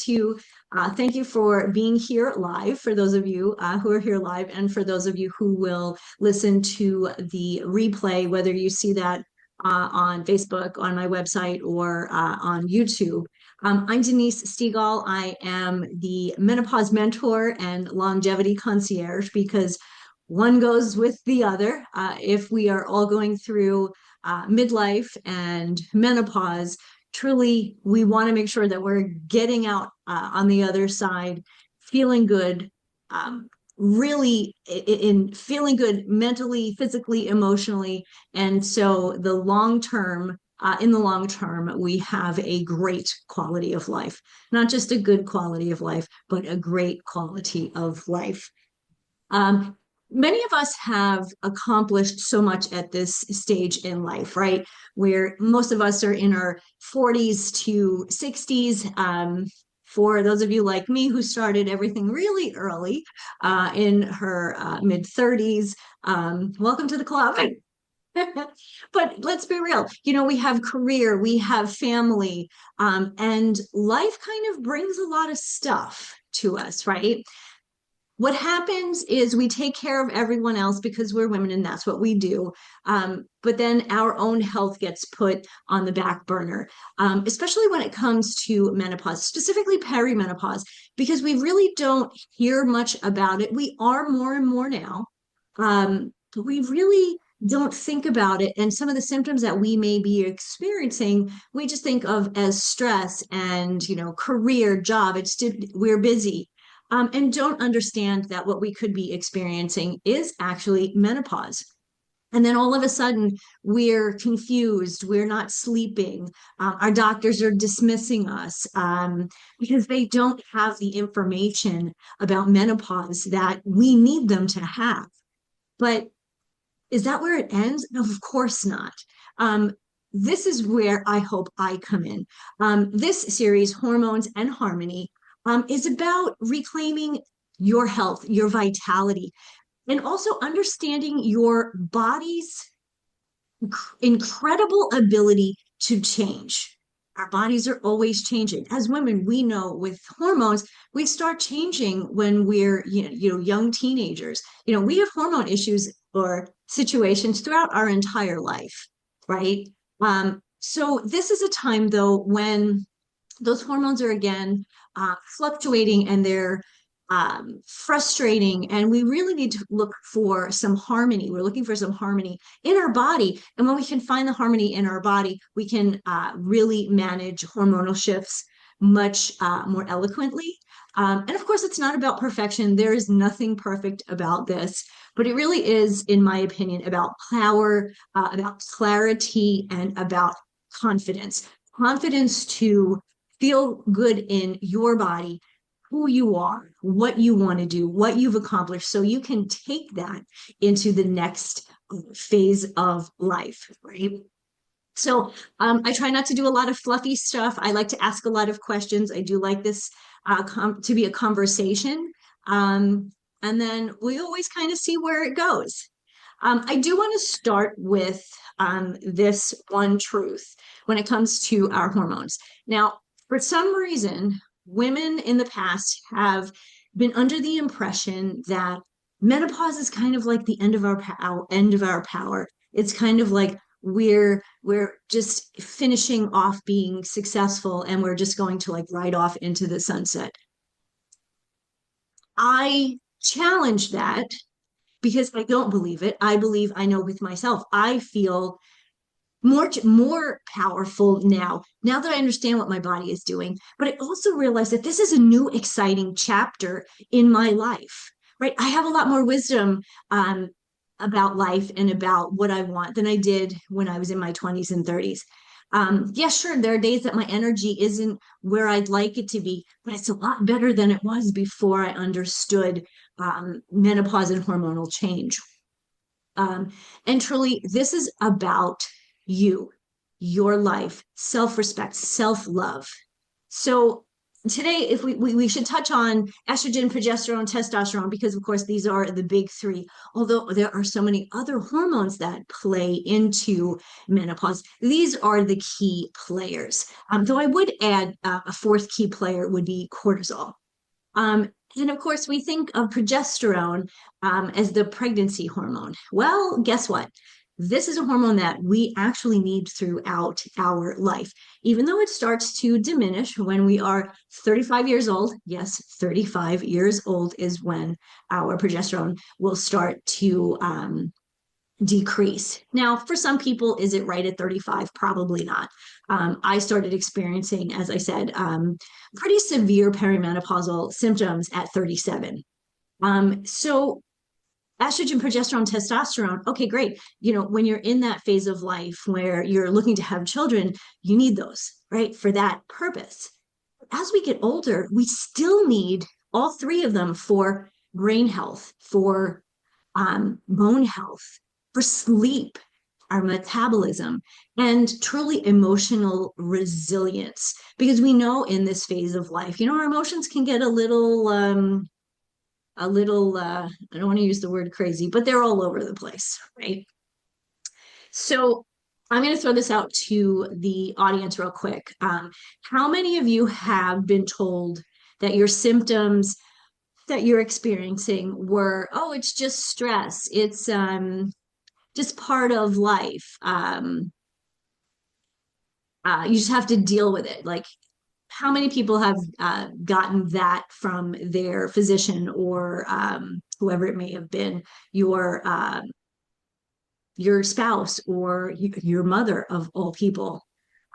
to thank you for being here live, for those of you who are here live, and for those of you who will listen to the replay, whether you see that on Facebook, on my website, or on YouTube. I'm Denise Stegall. I am the menopause mentor and longevity concierge because one goes with the other. If we are all going through midlife and menopause, truly, we want to make sure that we're getting out on the other side, feeling good, really in feeling good mentally, physically, emotionally. And so in the long term, we have a great quality of life, not just a good quality of life, but a great quality of life. Um, Many of us have accomplished so much at this stage in life, right? Where most of us are in our 40s to 60s. For those of you like me who started everything really early in her mid 30s, welcome to the club. But let's be real, we have career, we have family, and life kind of brings a lot of stuff to us, right? What happens is we take care of everyone else because we're women and that's what we do. But then our own health gets put on the back burner, especially when it comes to menopause, specifically perimenopause, because we really don't hear much about it. We are more and more now, but we really don't think about it. And some of the symptoms that we may be experiencing, we just think of as stress and, career, job. We're busy, and don't understand that what we could be experiencing is actually menopause. And then all of a sudden, we're confused, we're not sleeping, our doctors are dismissing us because they don't have the information about menopause that we need them to have. But is that where it ends? No, of course not. This is where I hope I come in. This series, Hormones and Harmony, is about reclaiming your health, your vitality, and also understanding your body's incredible ability to change. Our bodies are always changing. As women, we know with hormones, we start changing when we're young teenagers. We have hormone issues or situations throughout our entire life, right? So this is a time though when those hormones are again fluctuating and they're frustrating, and we really need to look for some harmony. We're looking for some harmony in our body, and when we can find the harmony in our body, we can really manage hormonal shifts much more eloquently. And of course, it's not about perfection. There is nothing perfect about this, but it really is, in my opinion, about power, about clarity, and about confidence. Confidence to feel good in your body, who you are, what you want to do, what you've accomplished, so you can take that into the next phase of life, right? So I try not to do a lot of fluffy stuff. I like to ask a lot of questions. I do like this to be a conversation. And then we always kind of see where it goes. I do want to start with this one truth when it comes to our hormones. Now, for some reason, women in the past have been under the impression that menopause is kind of like the end of our power. It's kind of like we're just finishing off being successful and we're just going to like ride off into the sunset. I challenge that because I don't believe it. I believe I know with myself. I feel more powerful now that I understand what my body is doing. But I also realize that this is a new exciting chapter in my life, right? I have a lot more wisdom about life and about what I want than I did when I was in my 20s and 30s. Yeah, sure, there are days that my energy isn't where I'd like it to be, but it's a lot better than it was before I understood menopause and hormonal change. And truly, this is about you, your life, self respect, self love. So today, if we should touch on estrogen, progesterone, testosterone, because of course these are the big three. Although there are so many other hormones that play into menopause, these are the key players. Though I would add a fourth key player would be cortisol. And of course, we think of progesterone as the pregnancy hormone. Well, guess what? This is a hormone that we actually need throughout our life. Even though it starts to diminish when we are 35 years old, yes, 35 years old is when our progesterone will start to decrease. Now, for some people, is it right at 35? Probably not. I started experiencing, as I said, pretty severe perimenopausal symptoms at 37. So estrogen, progesterone, testosterone, okay, great. You know, when you're in that phase of life where you're looking to have children, you need those, right, for that purpose. As we get older, we still need all three of them for brain health, for bone health, for sleep, our metabolism, and truly emotional resilience. Because we know in this phase of life, you know, our emotions can get a little, I don't want to use the word crazy, but they're all over the place, right? So I'm going to throw this out to the audience real quick. How many of you have been told that your symptoms that you're experiencing were, oh, it's just stress. It's just part of life. You just have to deal with it. Like, how many people have gotten that from their physician or whoever it may have been, your uh, your spouse or your mother of all people?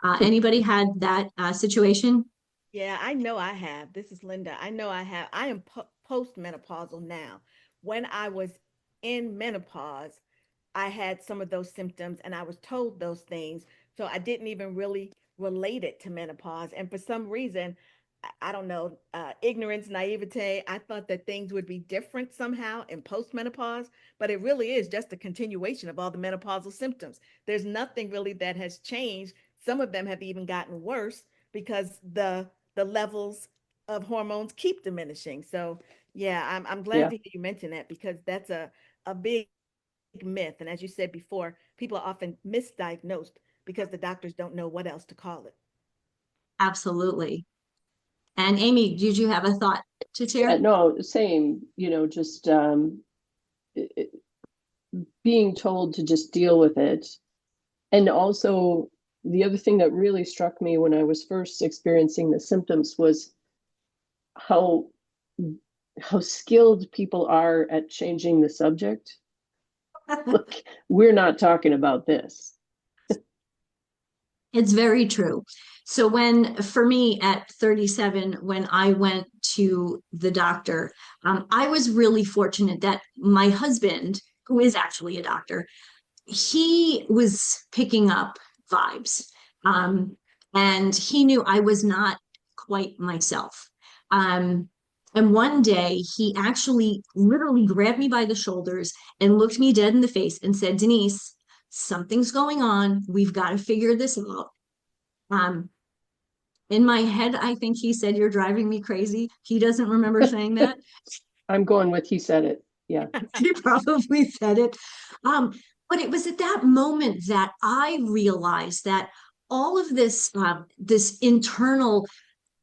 Anybody had that situation? Yeah, I know I have. This is Linda. I know I have. I am postmenopausal now. When I was in menopause, I had some of those symptoms and I was told those things. So I didn't even really relate it to menopause. And for some reason, I don't know, ignorance, naivete, I thought that things would be different somehow in postmenopause, but it really is just a continuation of all the menopausal symptoms. There's nothing really that has changed. Some of them have even gotten worse because the levels of hormones keep diminishing. So yeah, I'm glad Yeah. to hear you mention that because that's a big myth. And as you said before, people are often misdiagnosed because the doctors don't know what else to call it. Absolutely. And Amy, did you have a thought to Yeah, share? no, same, just it, it- being told to just deal with it. And also, the other thing that really struck me when I was first experiencing the symptoms was how how skilled people are at changing the subject. Like, we're not talking about this. It's very true. So for me at 37, when I went to the doctor, I was really fortunate that my husband, who is actually a doctor, he was picking up vibes. Um, and he knew I was not quite myself. Um, and one day he actually literally grabbed me by the shoulders and looked me dead in the face and said, Denise, something's going on. We've got to figure this out. Um, in my head, I think he said, You're driving me crazy. He doesn't remember saying that. I'm going with he said it. Yeah. He probably said it. Um, but it was at that moment that I realized that all of this internal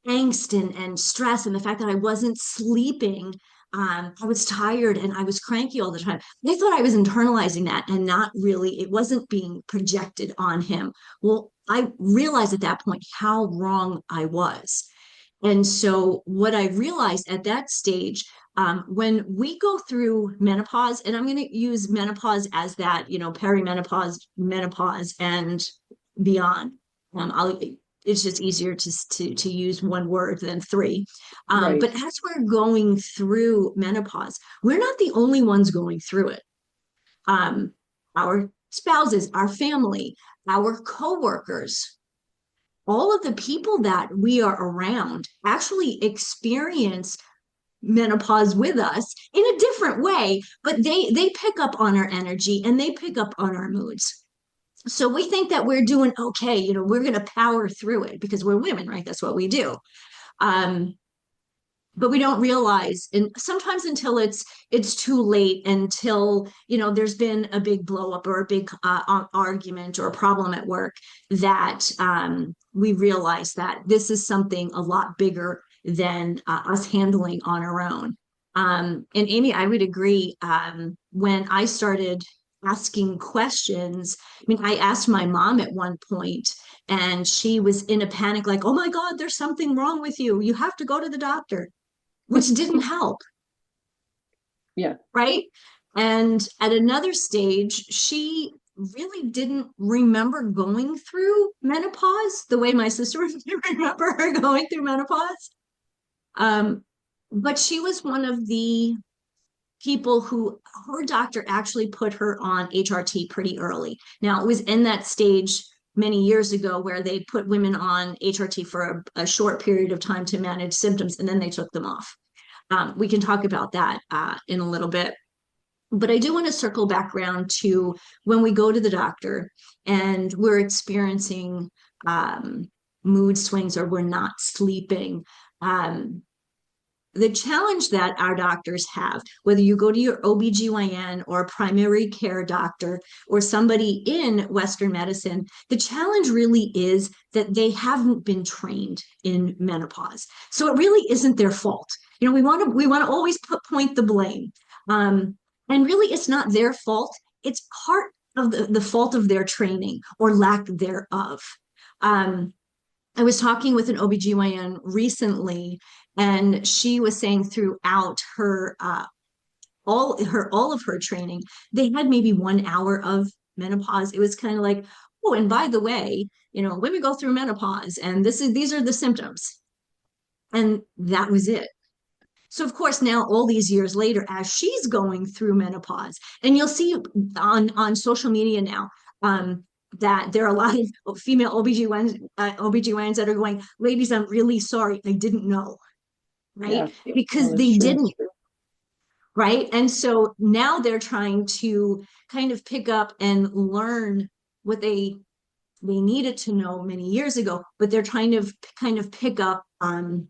angst and stress and the fact that I wasn't sleeping, I was tired and I was cranky all the time. I thought I was internalizing that and not really, it wasn't being projected on him. Well, I realized at that point how wrong I was. And so, what I realized at that stage, when we go through menopause, and I'm going to use menopause as that, you know, perimenopause, menopause, and beyond. I'll, it's just easier to use one word than three. Right. But as we're going through menopause, we're not the only ones going through it. Um, our spouses, our family, our coworkers, all of the people that we are around actually experience menopause with us in a different way, but they pick up on our energy and they pick up on our moods. So we think that we're doing okay, you know, we're going to power through it because we're women, right? That's what we do. But we don't realize, and sometimes until it's too late, until there's been a big blow up or a big argument or a problem at work, that we realize that this is something a lot bigger than us handling on our own. And Amy, I would agree. When I started asking questions, I mean, I asked my mom at one point, and she was in a panic, like, "Oh my God, there's something wrong with you. You have to go to the doctor," which didn't help. Yeah. Right. And at another stage, she really didn't remember going through menopause the way my sister remember her going through menopause. But she was one of the people who her doctor actually put her on HRT pretty early. Now, it was in that stage many years ago where they put women on HRT for a short period of time to manage symptoms, and then they took them off. We can talk about that in a little bit. But I do want to circle back around to when we go to the doctor and we're experiencing mood swings or we're not sleeping. The challenge that our doctors have, whether you go to your OBGYN or a primary care doctor or somebody in Western medicine, the challenge really is that they haven't been trained in menopause. So it really isn't their fault. We want to always point the blame. And really, it's not their fault. It's part of the fault of their training or lack thereof. I was talking with an OBGYN recently, and she was saying throughout her all of her training, they had maybe 1 hour of menopause. It was kind of like, oh, and by the way, women go through menopause, and these are the symptoms. And that was it. So, of course, now all these years later, as she's going through menopause, and you'll see on social media now, that there are a lot of female OBGYNs that are going, "Ladies, I'm really sorry. I didn't know." Right? Yeah. Because Well, they true. didn't. Right. And so now they're trying to kind of pick up and learn what they needed to know many years ago, but they're trying to kind of pick up in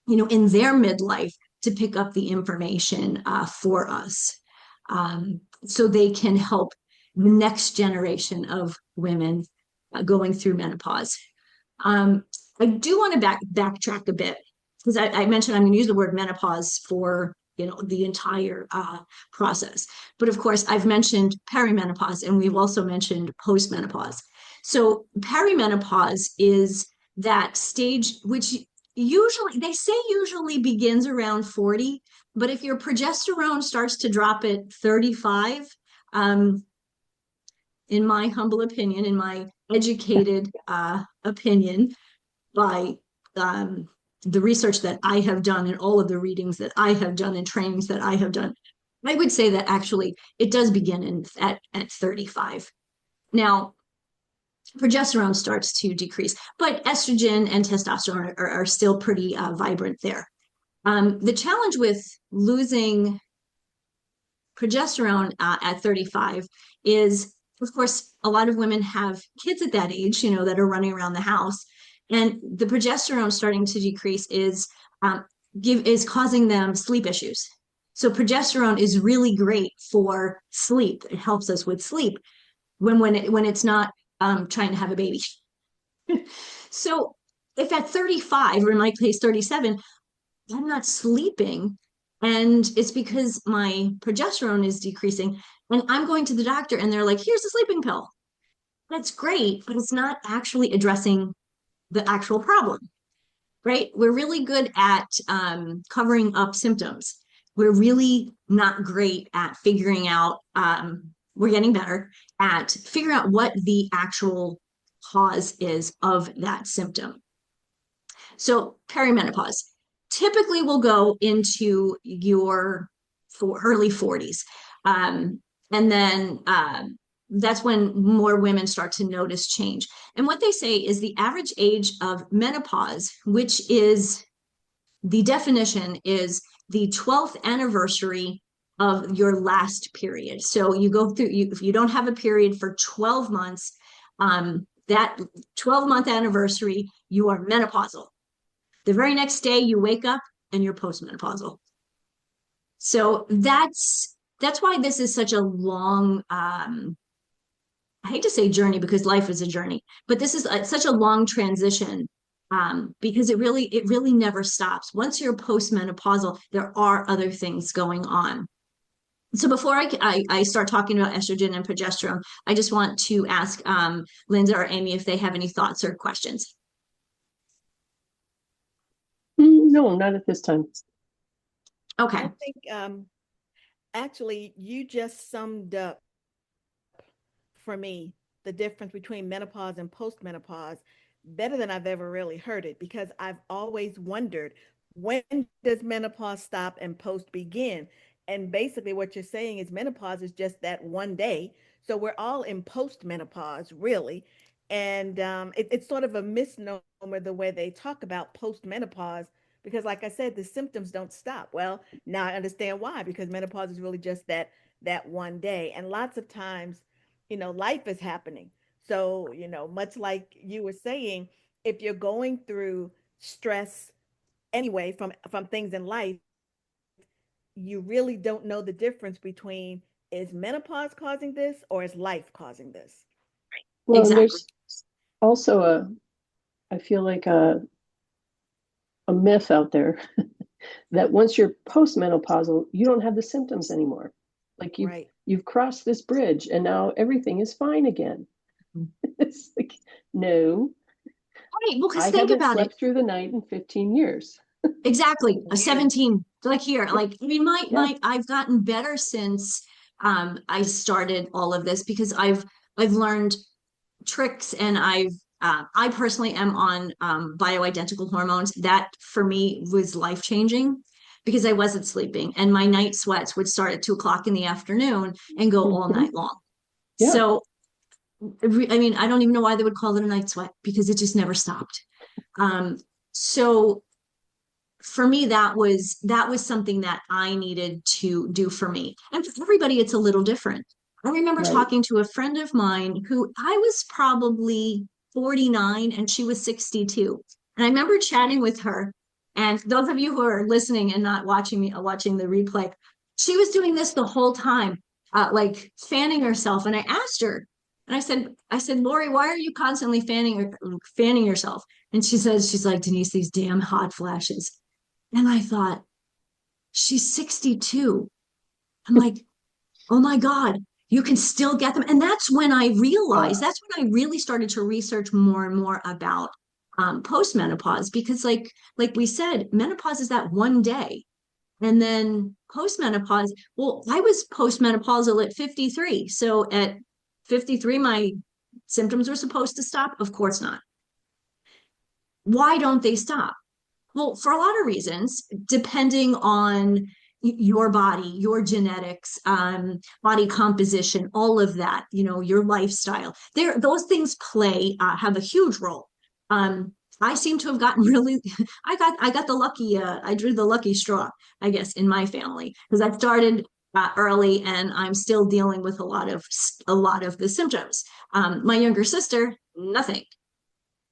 their midlife to pick up the information for us, so they can help the next generation of women going through menopause. I do want to backtrack a bit, because I mentioned I'm going to use the word menopause for the entire process. But of course, I've mentioned perimenopause, and we've also mentioned postmenopause. So perimenopause is that stage which usually begins around 40, but if your progesterone starts to drop at 35, in my humble opinion, in my educated opinion, by the research that I have done and all of the readings that I have done and trainings that I have done, I would say that actually it does begin at 35. Now, progesterone starts to decrease, but estrogen and testosterone are still pretty vibrant there. The challenge with losing progesterone at 35 is, of course, a lot of women have kids at that age, that are running around the house, and the progesterone starting to decrease is causing them sleep issues. So progesterone is really great for sleep. It helps us with sleep when it's not trying to have a baby. So if at 35, or in my case 37, I'm not sleeping, and it's because my progesterone is decreasing, and I'm going to the doctor and they're like, "Here's a sleeping pill." That's great, but it's not actually addressing the actual problem, right? We're really good at covering up symptoms. We're really not great at figuring out, we're getting better at figuring out what the actual cause is of that symptom. So perimenopause typically will go into your early 40s. And then that's when more women start to notice change. And what they say is the average age of menopause, which is the definition, is the 12th anniversary of your last period. So you go through, if you don't have a period for 12 months, that 12-month anniversary, you are menopausal. The very next day you wake up and you're postmenopausal. So that's why this is such a long I hate to say journey because life is a journey, but this is such a long transition because it really never stops. Once you're postmenopausal, there are other things going on. So before I start talking about estrogen and progesterone, I just want to ask Linda or Amy if they have any thoughts or questions. No, not at this time. Okay. I think actually you just summed up for me the difference between menopause and postmenopause better than I've ever really heard it, because I've always wondered, when does menopause stop and post begin? And basically what you're saying is menopause is just that one day. So we're all in postmenopause, really. And it's sort of a misnomer the way they talk about postmenopause, because like I said, the symptoms don't stop. Well, now I understand why, because menopause is really just that one day. And lots of times, life is happening. So, much like you were saying, if you're going through stress anyway from things in life, you really don't know the difference between, is menopause causing this or is life causing this? Well, and Exactly. there's also I feel like a myth out there that once you're postmenopausal, you don't have the symptoms anymore. Like Right. you've crossed this bridge and now everything is fine again. It's like, no, Right. Well, because I think haven't about it. slept through the night in 15 years. Exactly. A Weird. 17, like here, like, I mean, Yeah. I've gotten better since I started all of this because I've learned tricks and I personally am on bioidentical hormones. That for me was life changing because I wasn't sleeping and my night sweats would start at 2 o'clock in the afternoon and go all Mm-hmm. night long. Yeah. So, I mean, I don't even know why they would call it a night sweat because it just never stopped. So for me that was something that I needed to do for me, and for everybody it's a little different. I remember Right. talking to a friend of mine who I was probably 49 and she was 62, and I remember chatting with her, and those of you who are listening and not watching me watching the replay, she was doing this the whole time, like fanning herself, and I asked her, and I said, Lori, why are you constantly fanning yourself? And she's like, Denise, these damn hot flashes. And I thought, she's 62. I'm like, oh my God, you can still get them. And that's when I realized, Uh, that's when I really started to research more and more about postmenopause, because like we said, menopause is that one day. And then postmenopause, well, I was postmenopausal at 53. So at 53, my symptoms were supposed to stop. Of course not. Why don't they stop? Well, for a lot of reasons, depending on your body, your genetics, body composition, all of that, your lifestyle. Those things have a huge role. I seem to have gotten really, I got the lucky, I drew the lucky straw, I guess, in my family because I started early and I'm still dealing with a lot of the symptoms. My younger sister, nothing,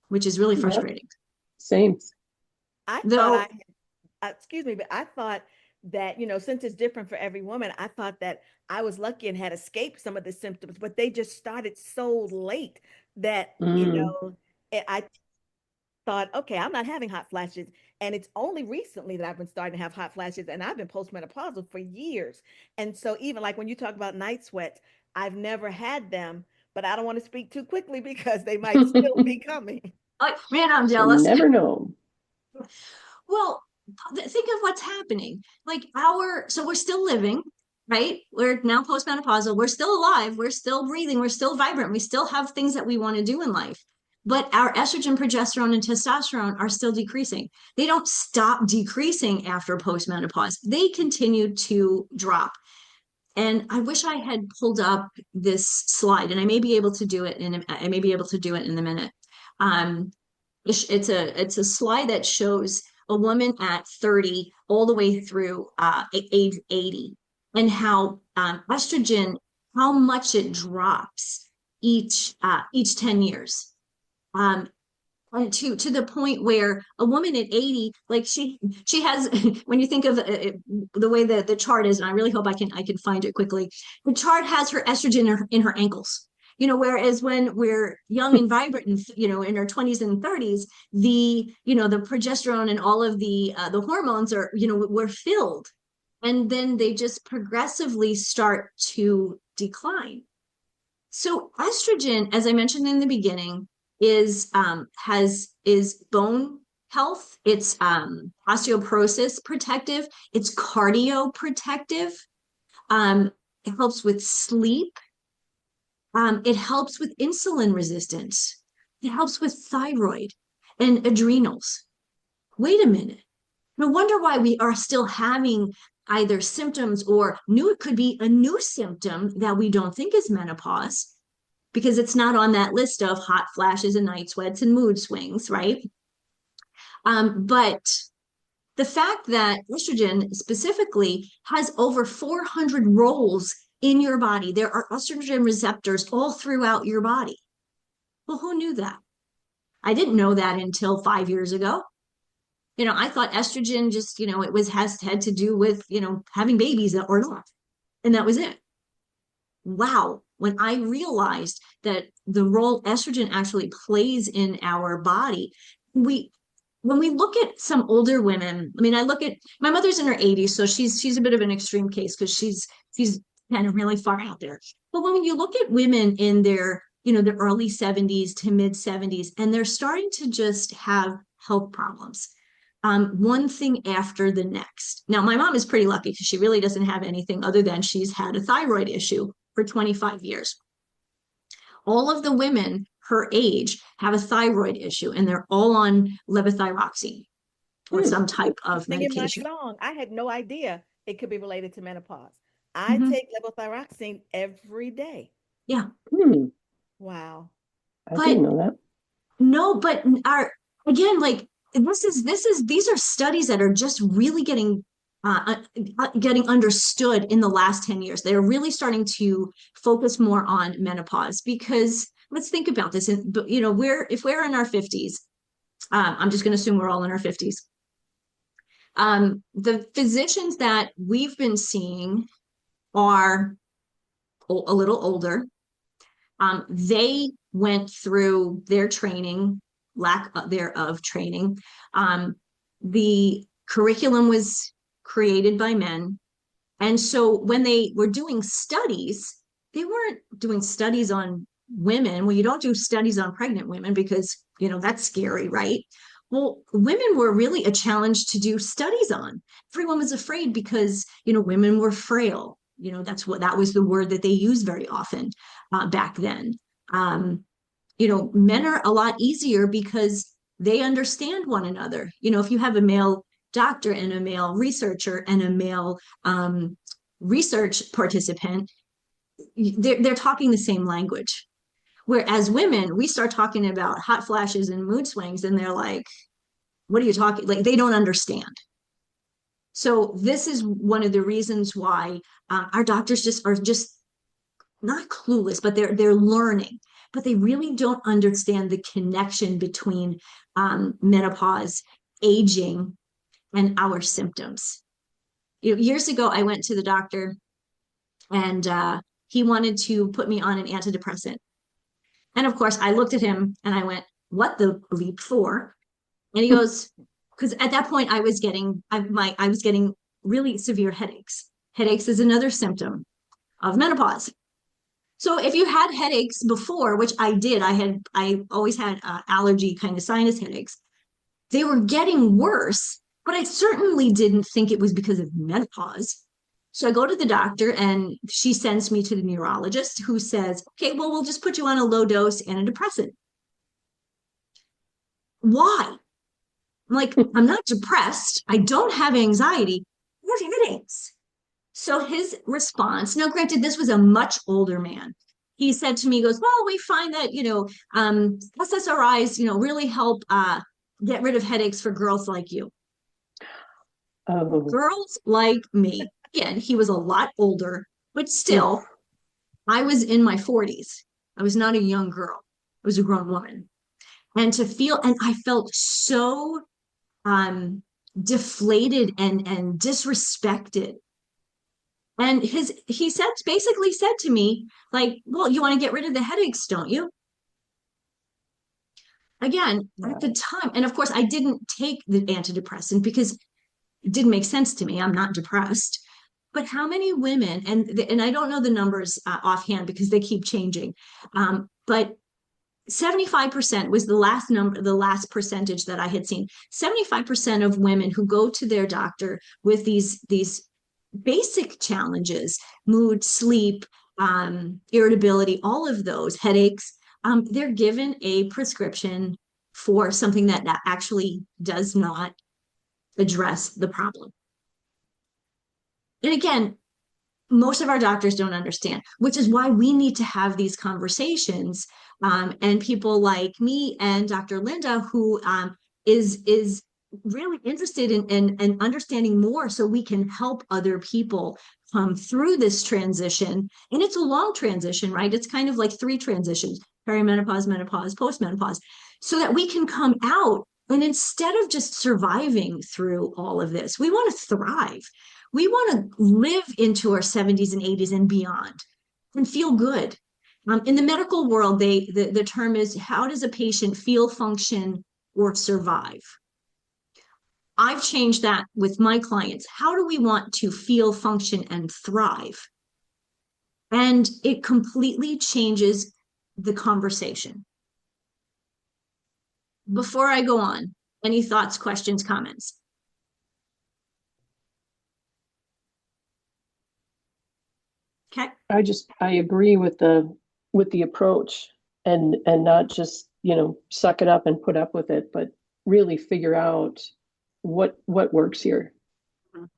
which is really yeah. frustrating. Same. I thought Though excuse me, but I thought that, since it's different for every woman, I thought that I was lucky and had escaped some of the symptoms, but they just started so late that, Mm. I thought, okay, I'm not having hot flashes. And it's only recently that I've been starting to have hot flashes, and I've been postmenopausal for years. And so, even like when you talk about night sweats, I've never had them, but I don't want to speak too quickly because they might still be coming. oh, man, I'm You jealous. never know. Well, think of what's happening. So we're still living, right? We're now postmenopausal. We're still alive. We're still breathing. We're still vibrant. We still have things that we want to do in life. But our estrogen, progesterone, and testosterone are still decreasing. They don't stop decreasing after postmenopause. They continue to drop. And I wish I had pulled up this slide, and I may be able to do it in a minute. Um, it's a slide that shows a woman at 30 all the way through age 80, and how estrogen, how much it drops each 10 years. Um, to the point where a woman at 80, like she has, when you think of the way that the chart is, and I really hope I can find it quickly, the chart has her estrogen in her ankles. Whereas when we're young and vibrant and in our 20s and 30s, the progesterone and all of the hormones are, we're filled, and then they just progressively start to decline. So estrogen, as I mentioned in the beginning, is bone health. It's osteoporosis protective. It's cardio protective. It helps with sleep. It helps with insulin resistance. It helps with thyroid and adrenals. Wait a minute. No wonder why we are still having either symptoms or new, it could be a new symptom that we don't think is menopause because it's not on that list of hot flashes and night sweats and mood swings, right? But the fact that estrogen specifically has over 400 roles in your body, there are estrogen receptors all throughout your body. Well, who knew that? I didn't know that until 5 years ago. I thought estrogen just, it was has had to do with, having babies or not. And that was it. Wow. When I realized that the role estrogen actually plays in our body, when we look at some older women, I mean, I look at my mother's in her 80s, so she's a bit of an extreme case because she's kind of really far out there. But when you look at women in their, the early 70s to mid 70s, and they're starting to just have health problems, one thing after the next. Now, my mom is pretty lucky because she really doesn't have anything other than she's had a thyroid issue for 25 years. All of the women her age have a thyroid issue, and they're all on levothyroxine or some type of Singing my medication. song. I had no idea it could be related to menopause. I Mhm. take levothyroxine every day. Yeah. Hmm. Wow. I But didn't know that. no, but our again, like these are studies that are just really getting understood in the last 10 years. They're really starting to focus more on menopause because let's think about this. And if we're in our 50s, I'm just going to assume we're all in our 50s. The physicians that we've been seeing are a little older. They went through their training, lack thereof training. The curriculum was created by men. And so when they were doing studies, they weren't doing studies on women. Well, you don't do studies on pregnant women because, that's scary, right? Well, women were really a challenge to do studies on. Everyone was afraid because, women were frail. That was the word that they used very often back then. Um, Men are a lot easier because they understand one another. If you have a male doctor and a male researcher and a male research participant, they're talking the same language. Whereas women, we start talking about hot flashes and mood swings, and they're like, what are you talking? Like, they don't understand. So this is one of the reasons why our doctors just are just not clueless, but they're learning, but they really don't understand the connection between menopause, aging, and our symptoms. Years ago, I went to the doctor, and he wanted to put me on an antidepressant. And of course, I looked at him and I went, "What the bleep for?" And he goes, "Because at that point, I was getting really severe headaches. Headaches is another symptom of menopause. So if you had headaches before, which I did, I always had allergy kind of sinus headaches. They were getting worse, but I certainly didn't think it was because of menopause. So I go to the doctor and she sends me to the neurologist who says, okay, well, we'll just put you on a low dose antidepressant. Why? I'm like, I'm not depressed. I don't have anxiety. I have headaches. So his response, now granted, this was a much older man. He said to me, he goes, well, we find that, SSRIs, really help get rid of headaches for girls like you. Oh, Girls like me. Again, he was a lot older, but mm, still, I was in my 40s. I was not a young girl. I was a grown woman. and to feel, and I felt so deflated and disrespected. And he said, basically said to me, like, well, you want to get rid of the headaches, don't you? Again, at the Wow. time, and of course, I didn't take the antidepressant because it didn't make sense to me. I'm not depressed. But how many women, and I don't know the numbers offhand because they keep changing, but 75% was the last number, the last percentage that I had seen. 75% of women who go to their doctor with these basic challenges, mood, sleep, irritability, all of those, headaches, they're given a prescription for something that actually does not address the problem. And again, most of our doctors don't understand, which is why we need to have these conversations. And people like me and Dr. Linda, who is really interested in understanding more so we can help other people come through this transition. And it's a long transition, right? It's kind of like three transitions: perimenopause, menopause, postmenopause, so that we can come out. And instead of just surviving through all of this, we want to thrive. We want to live into our 70s and 80s and beyond and feel good. In the medical world, the term is, how does a patient feel, function, or survive? I've changed that with my clients. How do we want to feel, function, and thrive? And it completely changes the conversation. Before I go on, any thoughts, questions, comments? Okay. I agree with the approach, and not just, suck it up and put up with it, but really figure out what works here. And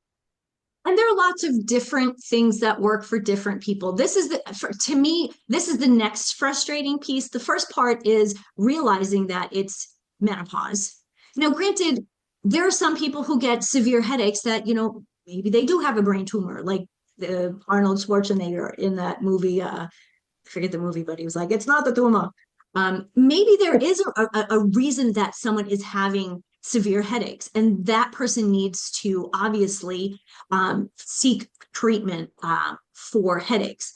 there are lots of different things that work for different people. This is to me, this is the next frustrating piece. The first part is realizing that it's menopause. Now, granted, there are some people who get severe headaches that, maybe they do have a brain tumor, like the Arnold Schwarzenegger in that movie. I forget the movie, but he was like, it's not the tumor. Maybe there is a reason that someone is having severe headaches, and that person needs to obviously seek treatment for headaches.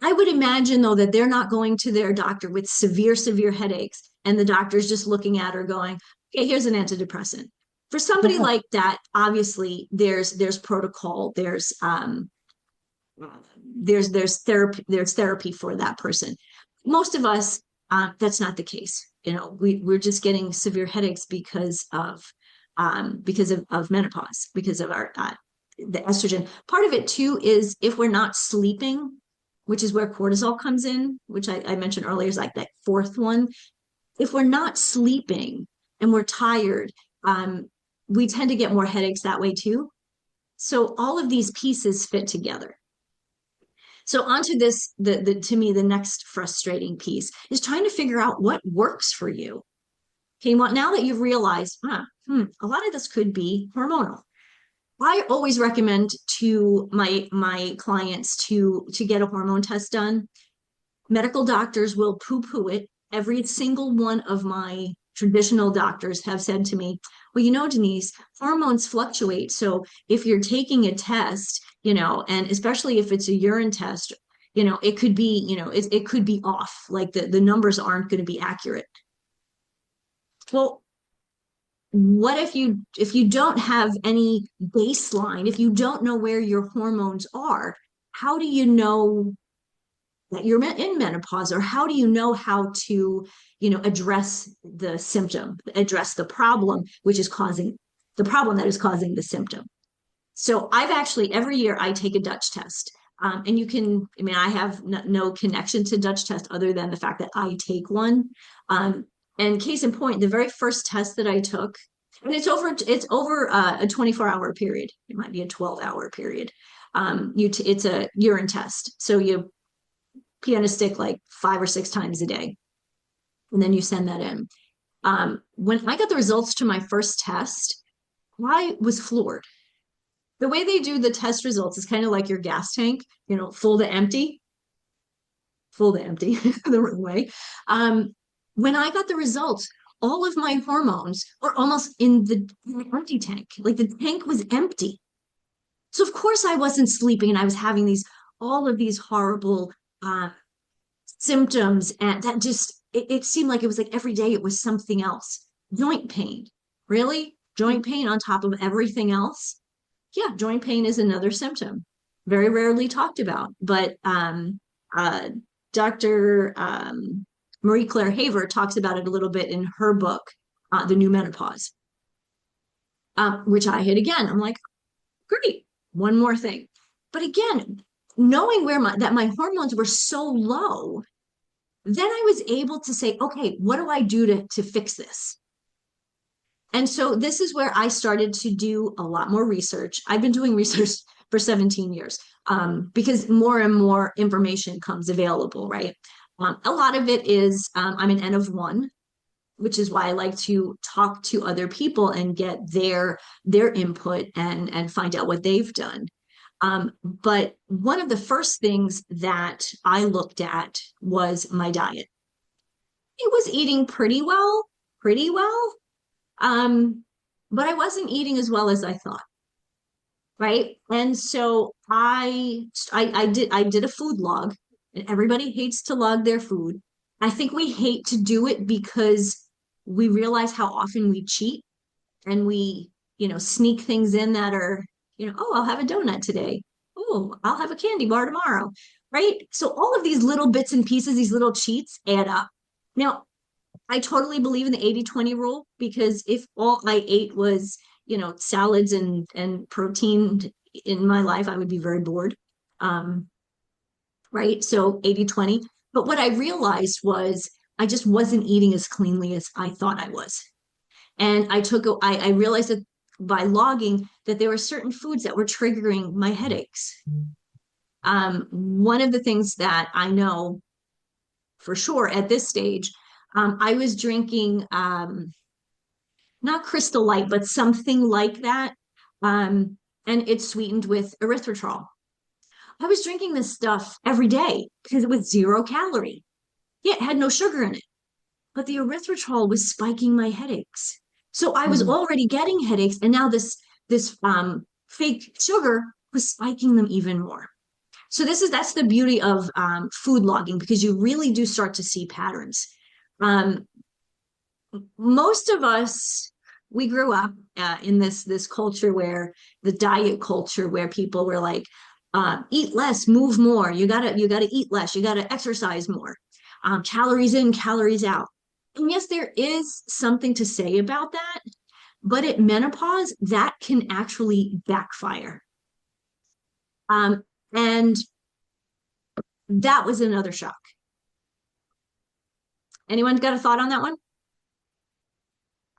I would imagine, though, that they're not going to their doctor with severe headaches, and the doctor's just looking at her going, okay, here's an antidepressant. For somebody like that, obviously there's protocol, there's therapy for that person. Most of us, that's not the case. We're just getting severe headaches because of menopause, because of our the estrogen. Part of it too is if we're not sleeping, which is where cortisol comes in, which I mentioned earlier, is like that fourth one. If we're not sleeping and we're tired, we tend to get more headaches that way too. So all of these pieces fit together. So onto this, to me, the next frustrating piece is trying to figure out what works for you. Okay, well, now that you've realized, a lot of this could be hormonal. I always recommend to my clients to get a hormone test done. Medical doctors will poo-poo it. Every single one of my traditional doctors have said to me, well, Denise, hormones fluctuate. So if you're taking a test, and especially if it's a urine test, it could be, it could be off. Like the numbers aren't going to be accurate. Well, what if you don't have any baseline, if you don't know where your hormones are, how do you know that you're in menopause, or how do you know how to address the symptom, address the problem, which is causing the problem that is causing the symptom? So I've actually, every year I take a Dutch test. And I have no connection to Dutch test other than the fact that I take one. And case in point, the very first test that I took, and it's over a 24-hour period. It might be a 12-hour period. It's a urine test. So you pee on a stick like 5 or 6 times a day, and then you send that in. When I got the results to my first test, I was floored. The way they do the test results is kind of like your gas tank, full to empty, the wrong way. When I got the results, all of my hormones are almost in the empty tank. Like the tank was empty. So of course I wasn't sleeping and I was having these all of these horrible uh, symptoms, and that just it seemed like it was like every day it was something else. Joint pain. Really? Joint pain on top of everything else? Yeah, joint pain is another symptom. Very rarely talked about, but uh, Dr. Marie Claire Haver talks about it a little bit in her book, The New Menopause, which I hit again. I'm like, great, one more thing. But again, knowing where my hormones were so low, then I was able to say, okay, what do I do to fix this? And so this is where I started to do a lot more research. I've been doing research for 17 years because more and more information comes available, right? A lot of it is I'm an N of one, which is why I like to talk to other people and get their input and find out what they've done. But one of the first things that I looked at was my diet. I was eating pretty well. Um, but I wasn't eating as well as I thought, right? And so I did a food log, and everybody hates to log their food. I think we hate to do it because we realize how often we cheat and we, sneak things in that are, oh, I'll have a donut today. Oh, I'll have a candy bar tomorrow, right? So all of these little bits and pieces, these little cheats add up. Now, I totally believe in the 80-20 rule because if all I ate was, salads and protein in my life, I would be very bored. Um, right? So 80-20. But what I realized was I just wasn't eating as cleanly as I thought I was. And I realized that by logging that there were certain foods that were triggering my headaches. One of the things that I know for sure at this stage, I was drinking not Crystal Light, but something like that. Um, and it's sweetened with erythritol. I was drinking this stuff every day because it was 0 calorie. Yeah, it had no sugar in it, but the erythritol was spiking my headaches. So I was already getting headaches, and now this fake sugar was spiking them even more. So that's the beauty of food logging because you really do start to see patterns. Um, most of us we grew up in this culture where the diet culture where people were like eat less, move more, you gotta eat less, you gotta exercise more, calories in, calories out. And yes, there is something to say about that, but at menopause that can actually backfire. And that was another shock. Anyone got a thought on that one?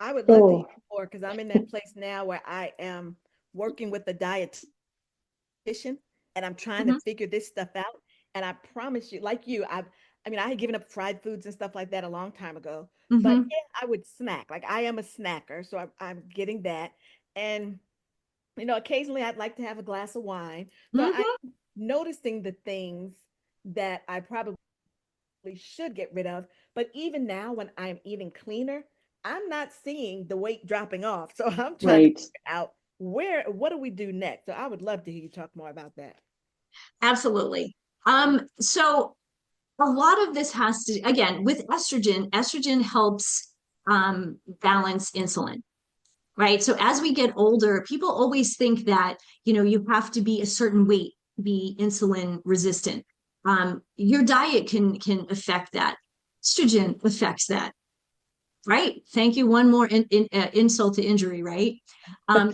I would love to hear more because I'm in that place now where I am working with the dietitian and I'm trying to Mm-hmm. figure this stuff out. And I promise you, like you, I mean, I had given up fried foods and stuff like that a long time ago. But Mm-hmm. yeah, I would snack. Like I am a snacker, so I'm getting that. And occasionally I'd like to have a glass of wine. So I'm Mm-hmm. noticing the things that I probably should get rid of. But even now, when I'm eating cleaner, I'm not seeing the weight dropping off. So I'm trying to Right. figure out what do we do next? So I would love to hear you talk more about that. Absolutely. So a lot of this has to, again, with estrogen helps balance insulin, right? So as we get older, people always think that, you have to be a certain weight to be insulin resistant. Your diet can affect that. Estrogen affects that, right? Thank you. One more insult to injury, right?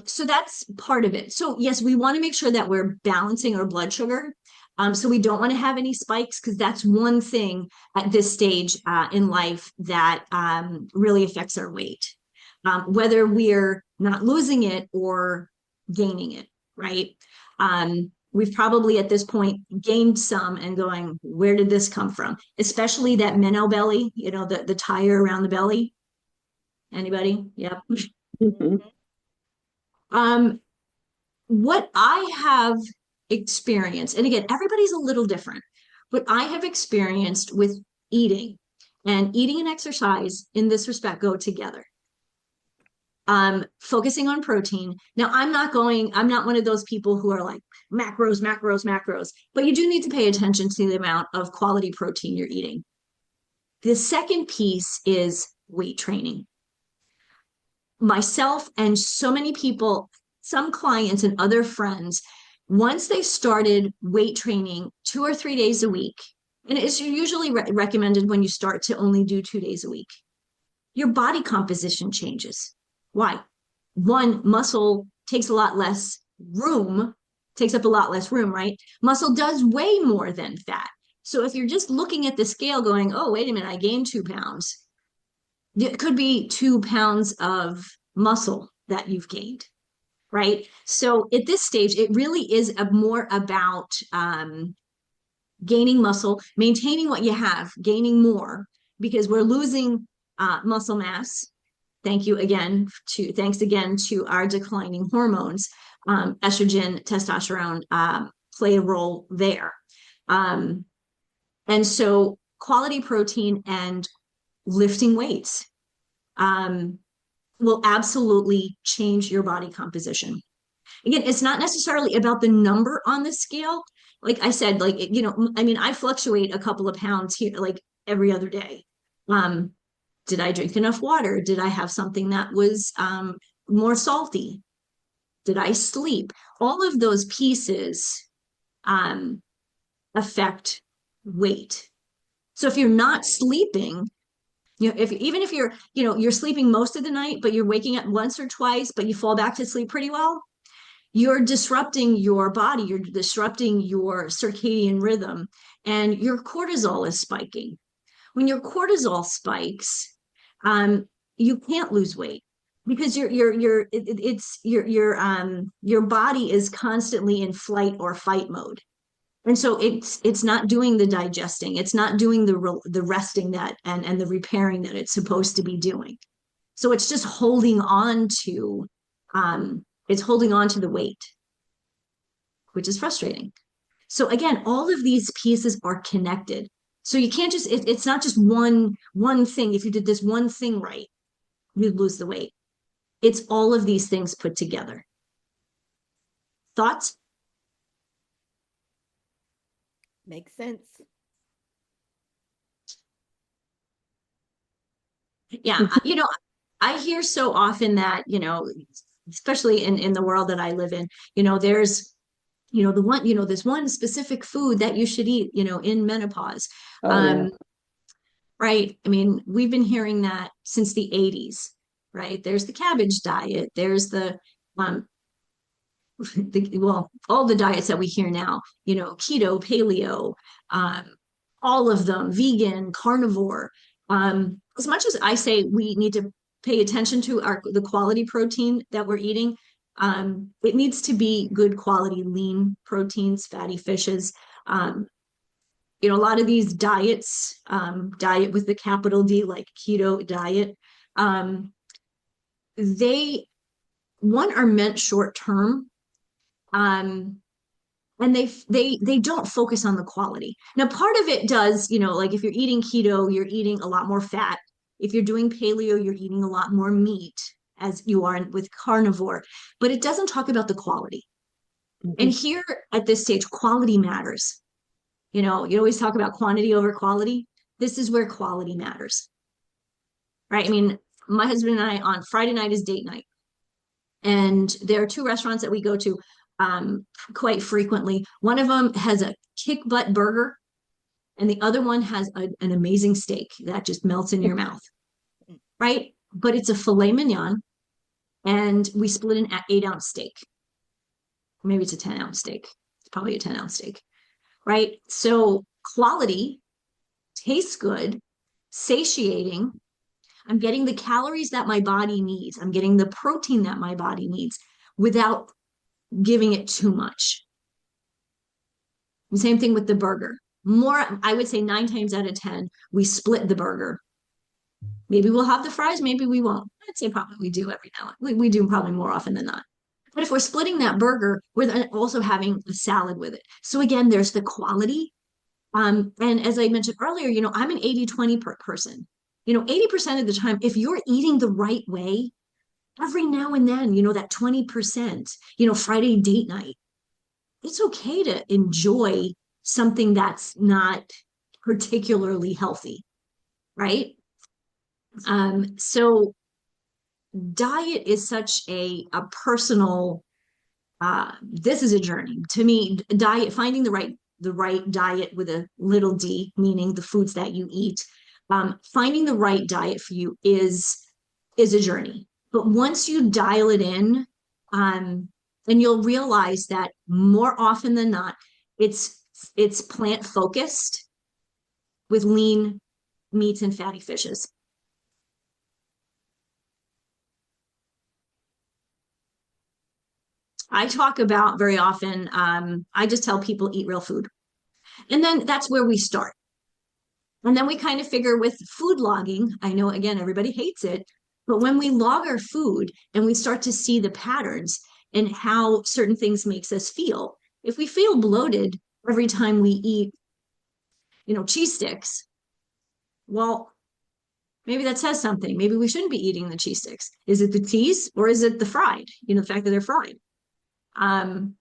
So that's part of it. So yes, we want to make sure that we're balancing our blood sugar. So we don't want to have any spikes because that's one thing at this stage in life that really affects our weight, whether we're not losing it or gaining it, right? We've probably at this point gained some and going, where did this come from? Especially that minnow belly, the tire around the belly. Anybody? Yep. Mhm. Mhm. Um, what I have experienced, and again, everybody's a little different, what I have experienced with eating and eating and exercise in this respect go together. Focusing on protein. Now, I'm not one of those people who are like macros, macros, macros, but you do need to pay attention to the amount of quality protein you're eating. The second piece is weight training. Myself and so many people, some clients and other friends, once they started weight training 2 or 3 days a week, and it's usually recommended when you start to only do 2 days a week, your body composition changes. Why? One, muscle takes a lot less room, takes up a lot less room, right? Muscle does weigh more than fat. So if you're just looking at the scale going, oh, wait a minute, I gained 2 pounds, it could be 2 pounds of muscle that you've gained, right? So at this stage, it really is more about gaining muscle, maintaining what you have, gaining more, because we're losing muscle mass. Thanks again to our declining hormones. Estrogen, testosterone play a role there. And so quality protein and lifting weights will absolutely change your body composition. Again, it's not necessarily about the number on the scale. Like I said, I fluctuate a couple of pounds here, like every other day. Did I drink enough water? Did I have something that was more salty? Did I sleep? All of those pieces affect weight. So if you're not sleeping, even if you're sleeping most of the night, but you're waking up once or twice, but you fall back to sleep pretty well, you're disrupting your body, you're disrupting your circadian rhythm, and your cortisol is spiking. When your cortisol spikes, you can't lose weight because your body is constantly in flight or fight mode. And so it's not doing the digesting, it's not doing the resting that and the repairing that it's supposed to be doing. So it's just holding on to the weight, which is frustrating. So again, all of these pieces are connected. So you can't it's not just one thing. If you did this one thing right, you'd lose the weight. It's all of these things put together. Thoughts? Makes sense. Yeah, I hear so often that, especially in the world that I live in, there's this one specific food that you should eat, in menopause. Oh, yeah. Right. I mean, we've been hearing that since the 80s, right? There's the cabbage diet, there's um all the diets that we hear now, keto, paleo, all of them, vegan, carnivore. As much as I say we need to pay attention to the quality protein that we're eating, it needs to be good quality lean proteins, fatty fishes. A lot of these diets, diet with the capital D, like keto diet, they are meant short term, and they don't focus on the quality. Now, part of it does, like if you're eating keto, you're eating a lot more fat. If you're doing paleo, you're eating a lot more meat, as you are with carnivore, but it doesn't talk about the quality. Mhm. And here at this stage, quality matters. You always talk about quantity over quality. This is where quality matters, right? I mean, my husband and I on Friday night is date night. And there are two restaurants that we go to quite frequently. One of them has a kick butt burger, and the other one has an amazing steak that just melts in your mouth, right? But it's a filet mignon, and we split an 8-ounce steak. Maybe it's a 10-ounce steak. It's probably a 10-ounce steak, right? So quality, tastes good, satiating. I'm getting the calories that my body needs. I'm getting the protein that my body needs without giving it too much. The same thing with the burger. I would say 9 times out of 10, we split the burger. Maybe we'll have the fries, maybe we won't. I'd say probably we do every now and then. We do probably more often than not. But if we're splitting that burger, we're also having a salad with it. So again, there's the quality And as I mentioned earlier, I'm an 80-20 person. 80% of the time, if you're eating the right way, every now and then, that 20%, Friday date night, it's okay to enjoy something that's not particularly healthy, right? So diet is such a personal, this is a journey. To me, diet, finding the right diet with a little d, meaning the foods that you eat, finding the right diet for you is a journey. But once you dial it in, then you'll realize that more often than not, it's plant focused with lean meats and fatty fishes. I talk about very often, I just tell people eat real food. And then that's where we start. And then we kind of figure with food logging, I know again, everybody hates it, but when we log our food and we start to see the patterns and how certain things makes us feel, if we feel bloated every time we eat, cheese sticks, well, maybe that says something. Maybe we shouldn't be eating the cheese sticks. Is it the cheese or is it the fried? The fact that they're fried. Um,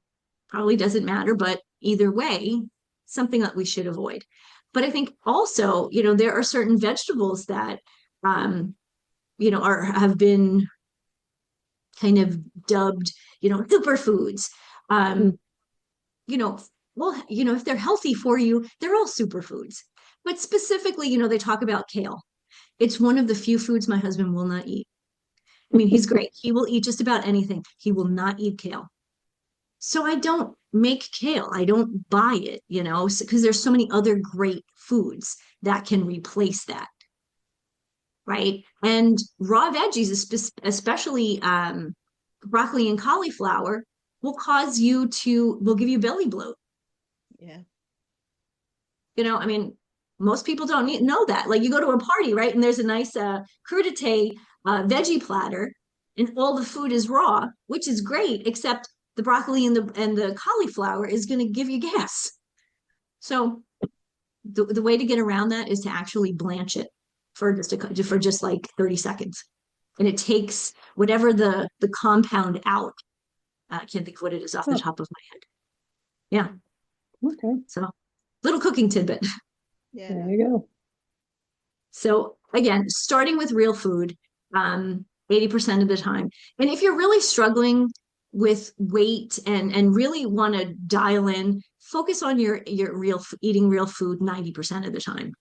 Probably doesn't matter, but either way, something that we should avoid. But I think also, there are certain vegetables that, have been kind of dubbed, superfoods. Um, you know, well, if they're healthy for you, they're all superfoods. But specifically, they talk about kale. It's one of the few foods my husband will not eat. I mean, he's great. He will eat just about anything. He will not eat kale. So I don't make kale. I don't buy it, because there's so many other great foods that can replace that, right? And raw veggies, especially broccoli and cauliflower, will give you belly bloat. Yeah. I mean, most people don't know that. Like you go to a party, right? And there's a nice crudité veggie platter, and all the food is raw, which is great, except the broccoli and the cauliflower is going to give you gas. So the way to get around that is to actually blanch it for just like 30 seconds. And it takes whatever the compound out. I can't think of what it is off the top of my head. Yeah. Okay. So little cooking tidbit. Yeah. There you go. So again, starting with real food, 80% of the time. And if you're really struggling with weight and really want to dial in, focus on your eating real food 90% of the time,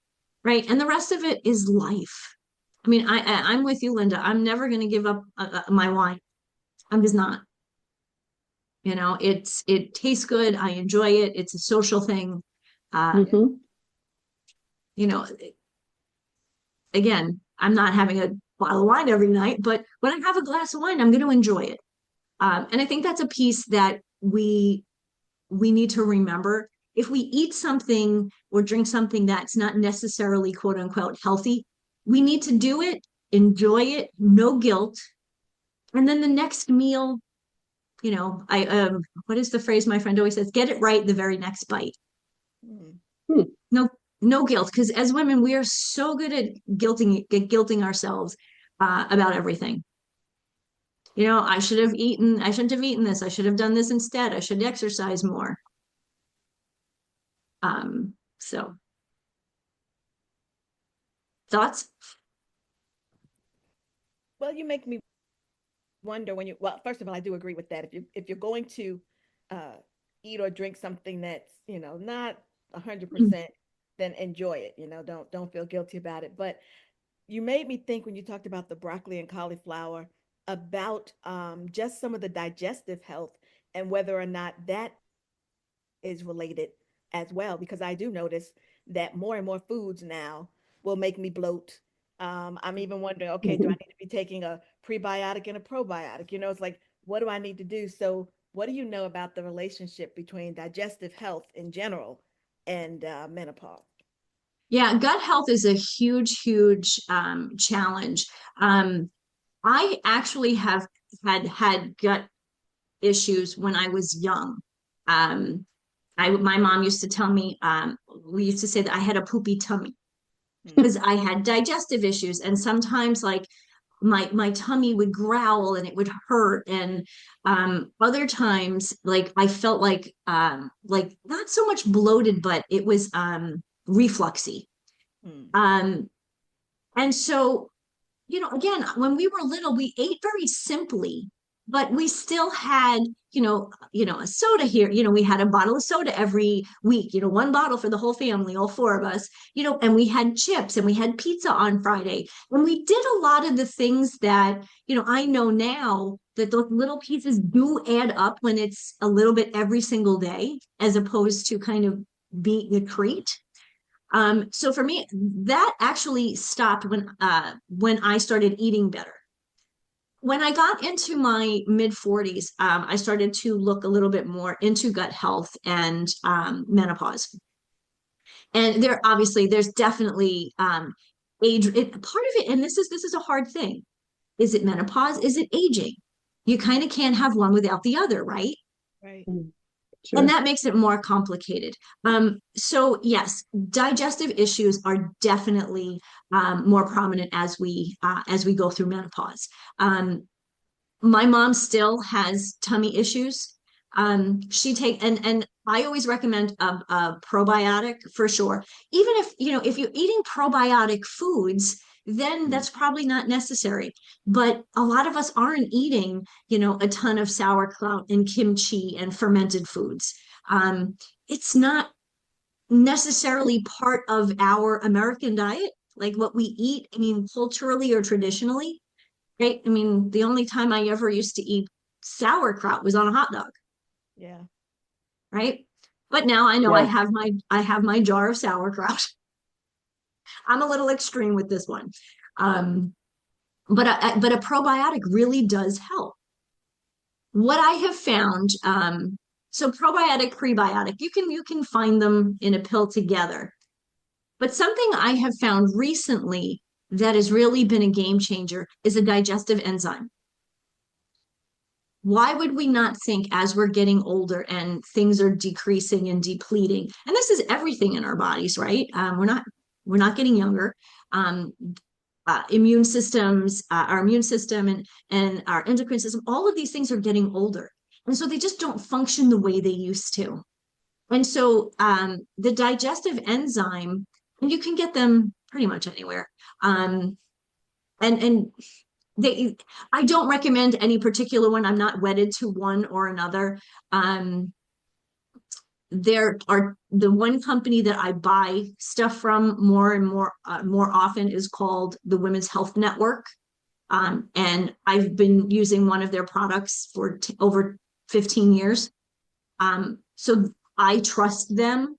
right? And the rest of it is life. I mean, I'm with you, Linda. I'm never going to give up my wine. I'm just not. It tastes good. I enjoy it. It's a social thing. Mm-hmm. You know, Again, I'm not having a bottle of wine every night, but when I have a glass of wine, I'm going to enjoy it. And I think that's a piece that we need to remember. If we eat something or drink something that's not necessarily quote unquote healthy, we need to do it, enjoy it, no guilt. And then the next meal, I what is the phrase my friend always says? Get it right the very next bite. Mm. No, no guilt, because as women, we are so good at guilting ourselves about everything. I shouldn't have eaten this. I should have done this instead. I should exercise more. So thoughts? Well, you make me wonder when well, first of all, I do agree with that. If you're going to uh eat or drink something that's, not 100%, then enjoy it. Don't feel guilty about it. But you made me think when you talked about the broccoli and cauliflower about just some of the digestive health and whether or not that is related as well, because I do notice that more and more foods now will make me bloat. I'm even wondering, okay, do I Mm-hmm. need to be taking a prebiotic and a probiotic? It's like, what do I need to do? So, what do you know about the relationship between digestive health in general and menopause? Yeah, gut health is a huge, huge challenge. I actually have had gut issues when I was young. My mom used to tell me, we used to say that I had a poopy tummy Mm. because I had digestive issues, and sometimes like my tummy would growl and it would hurt, and other times like I felt like not so much bloated, but it was refluxy. Mm. Um and so, again, when we were little, we ate very simply, but we still had, a soda here. We had a bottle of soda every week, one bottle for the whole family, all four of us, and we had chips and we had pizza on Friday. And we did a lot of the things that, I know now that those little pieces do add up when it's a little bit every single day, as opposed to kind of being a treat. So for me, that actually stopped when I started eating better. When I got into my mid 40s, I started to look a little bit more into gut health and menopause. And there's definitely part of it, and this is a hard thing. Is it menopause? Is it aging? You kind of can't have one without the other, right? Right. Mm, And sure. that makes it more complicated. So yes, digestive issues are definitely more prominent as we go through menopause. My mom still has tummy issues. She take and I always recommend a probiotic for sure. Even if you're eating probiotic foods, then Mm. that's probably not necessary. But a lot of us aren't eating, a ton of sauerkraut and kimchi and fermented foods. It's not necessarily part of our American diet, like what we eat. I mean, culturally or traditionally, right? I mean, the only time I ever used to eat sauerkraut was on a hot dog, Yeah. right? But now I know Yeah. I have my jar of sauerkraut. I'm a little extreme with this one. Um, but a probiotic really does help. What I have found, so probiotic, prebiotic, you can find them in a pill together. But something I have found recently that has really been a game changer is a digestive enzyme. Why would we not think, as we're getting older and things are decreasing and depleting, and this is everything in our bodies, right? We're not getting younger. um, Immune systems, our immune system, and our endocrine system, all of these things are getting older, and so they just don't function the way they used to. And so the digestive enzyme, and you can get them pretty much anywhere. And they I don't recommend any particular one. I'm not wedded to one or another. um there are the one company that I buy stuff from more and more often is called the Women's Health Network. And I've been using one of their products for over 15 years. So I trust them.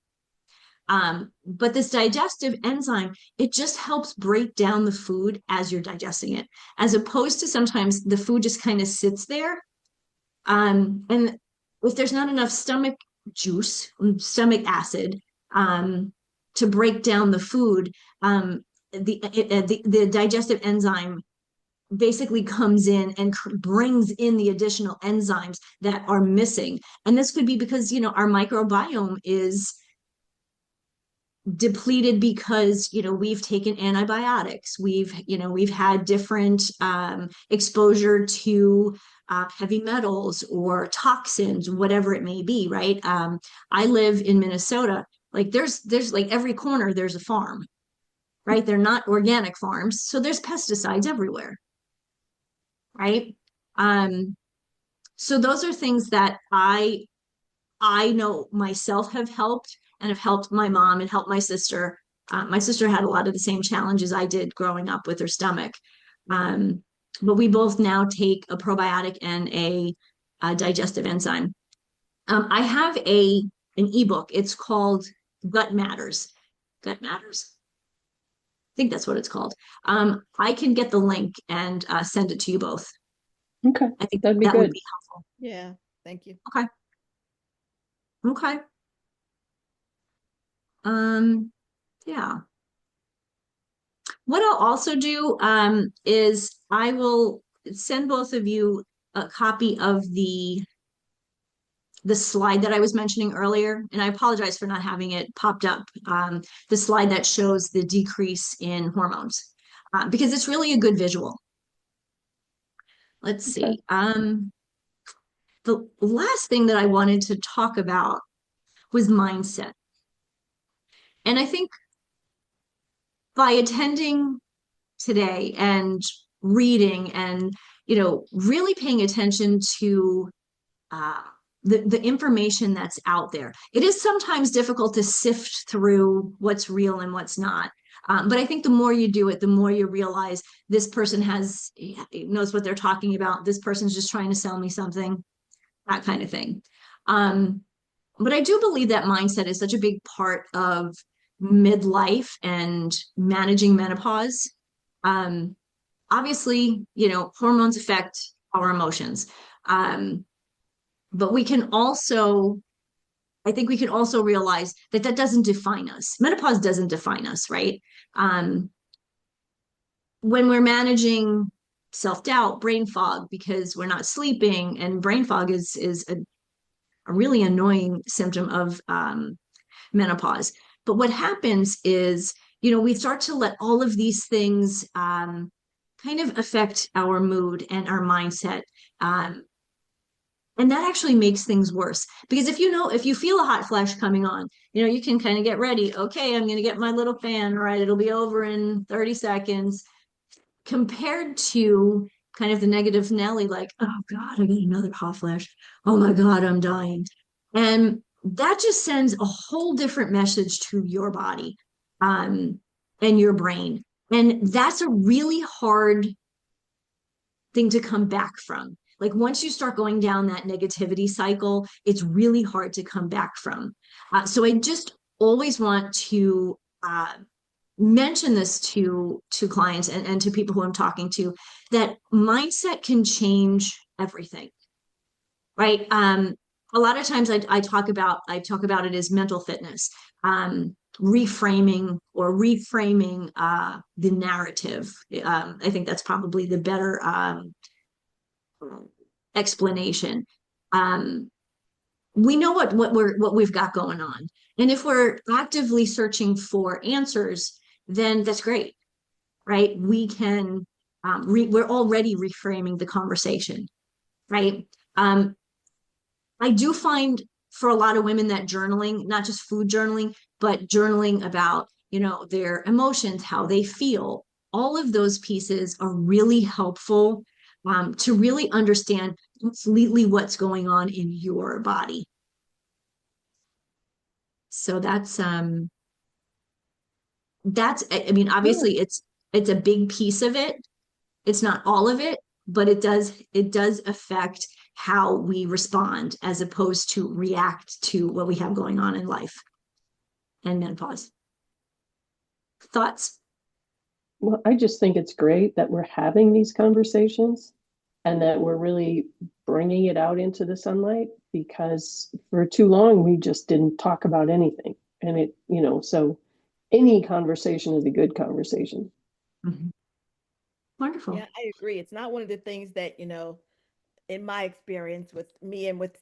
But this digestive enzyme, it just helps break down the food as you're digesting it, as opposed to sometimes the food just kind of sits there. And if there's not enough stomach juice, stomach acid, to break down the food, the digestive enzyme basically comes in and brings in the additional enzymes that are missing. And this could be because, our microbiome is depleted because we've taken antibiotics, we've had different exposure to heavy metals or toxins, whatever it may be, right? I live in Minnesota. Like there's like every corner there's a farm, right? They're not organic farms, so there's pesticides everywhere, right? um so those are things that I know myself have helped, and have helped my mom and helped my sister. My sister had a lot of the same challenges I did growing up with her stomach. Um, but we both now take a probiotic and a digestive enzyme. I have an ebook. It's called Gut Matters. Gut Matters. I think that's what it's called. I can get the link and send it to you both. Okay. I think That'd be that would good. be helpful. Yeah. Thank you. Okay. Okay. Yeah. What I'll also do is I will send both of you a copy of the the slide that I was mentioning earlier, and I apologize for not having it popped up, the slide that shows the decrease in hormones, because it's really a good visual. Let's Okay. see. The last thing that I wanted to talk about was mindset. And I think by attending today and reading and, really paying attention to uh, the information that's out there. It is sometimes difficult to sift through what's real and what's not. But I think the more you do it, the more you realize this person knows what they're talking about. This person's just trying to sell me something, that kind of thing. Um, but I do believe that mindset is such a big part of midlife and managing menopause. Um, Obviously, hormones affect our emotions. Um, but I think we can also realize that that doesn't define us. Menopause doesn't define us, right? Um, when we're managing self-doubt, brain fog, because we're not sleeping, and brain fog is a really annoying symptom of menopause. But what happens is, we start to let all of these things kind of affect our mood and our mindset. Um, and that actually makes things worse because if you feel a hot flash coming on, you can kind of get ready. Okay, I'm going to get my little fan, right? It'll be over in 30 seconds compared to kind of the negative Nelly, like, oh God, I got another hot flash. Oh my God, I'm dying. And that just sends a whole different message to your body and your brain. And that's a really hard thing to come back from. Like once you start going down that negativity cycle, it's really hard to come back from. So I just always want to mention this to clients and to people who I'm talking to, that mindset can change everything, right? A lot of times I talk about it as mental fitness, reframing the narrative. I think that's probably the better explanation. Um, we know what we've got going on, and if we're actively searching for answers, then that's great, right? We're already reframing the conversation, right? I do find for a lot of women that journaling, not just food journaling, but journaling about, their emotions, how they feel, all of those pieces are really helpful to really understand completely what's going on in your body. So I mean, Yeah. obviously it's a big piece of it. It's not all of it, but it does affect how we respond as opposed to react to what we have going on in life and menopause. Thoughts? Well, I just think it's great that we're having these conversations and that we're really bringing it out into the sunlight because for too long we just didn't talk about anything. And so any conversation is a good conversation. Mhm. Yeah, Wonderful. I agree. It's not one of the things that, in my experience with me and with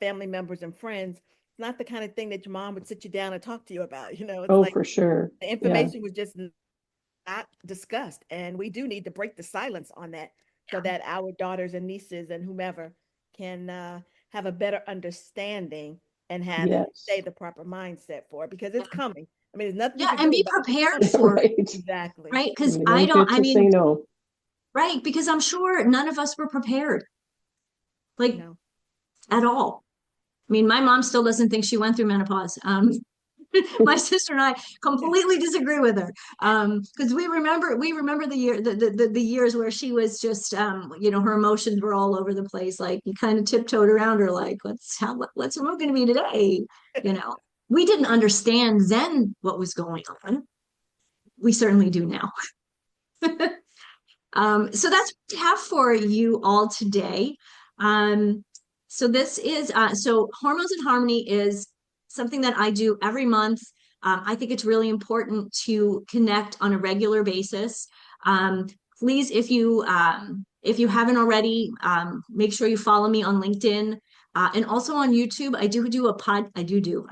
family members and friends, it's not the kind of thing that your mom would sit you down and talk to you about. It's Oh, like for sure. the Yeah. information was just not discussed. And we do need to break the silence on that so that our daughters and nieces and whomever can have a better understanding and have, as you say, Yes. the proper mindset for it because it's coming. I mean, there's nothing you Yeah, can and do be about it. It's prepared coming. for it, Right. Exactly. right? Because You don't get I to say mean, no. right, because I'm sure none of us were prepared, like No. at all. I mean, my mom still doesn't think she went through menopause. My sister and I completely disagree with her because we remember the years where she was just her emotions were all over the place, like you kind of tiptoed around her like what's remote going to be today, you know we didn't understand then what was going on. We certainly do now. So that's what we have for you all today. Um, so Hormones in Harmony is something that I do every month. I think it's really important to connect on a regular basis. Um, Please, if you haven't already, make sure you follow me on LinkedIn. And also on YouTube, I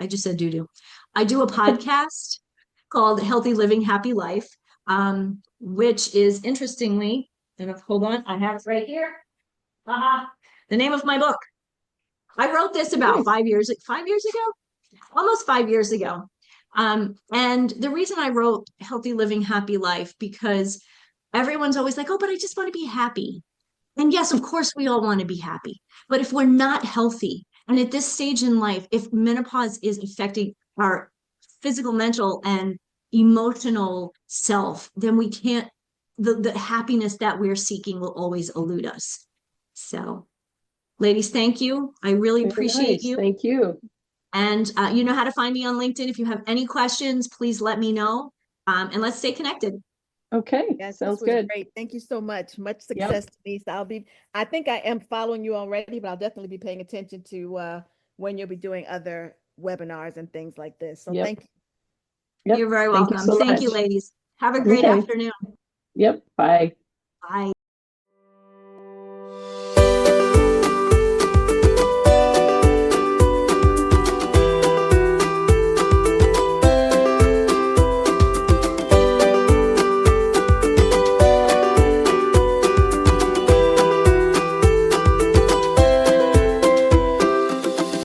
just said do. I do a podcast called Healthy Living, Happy Life, which is interestingly, and hold on, I have it right here. The name of my book. I wrote this about Nice. 5 years ago, almost 5 years ago. And the reason I wrote Healthy Living, Happy Life, because everyone's always like, oh, but I just want to be happy. And yes, of course, we all want to be happy. But if we're not healthy, and at this stage in life, if menopause is affecting our physical, mental, and emotional self, then we can't, the happiness that we're seeking will always elude us. So, ladies, thank you. I really Very appreciate nice. you. Thank you. And you know how to find me on LinkedIn. If you have any questions, please let me know. And let's stay connected. Okay, Yes, this sounds was good. great. Thank you so much. Much Yep. success to me. So I think I am following you already, but I'll definitely be paying attention to when you'll be doing other webinars and things like this. So Yep. thank you. Yep. You're very Thank you welcome. so Thank you, much. ladies. Have a great Okay. afternoon. Yep. Bye. Bye.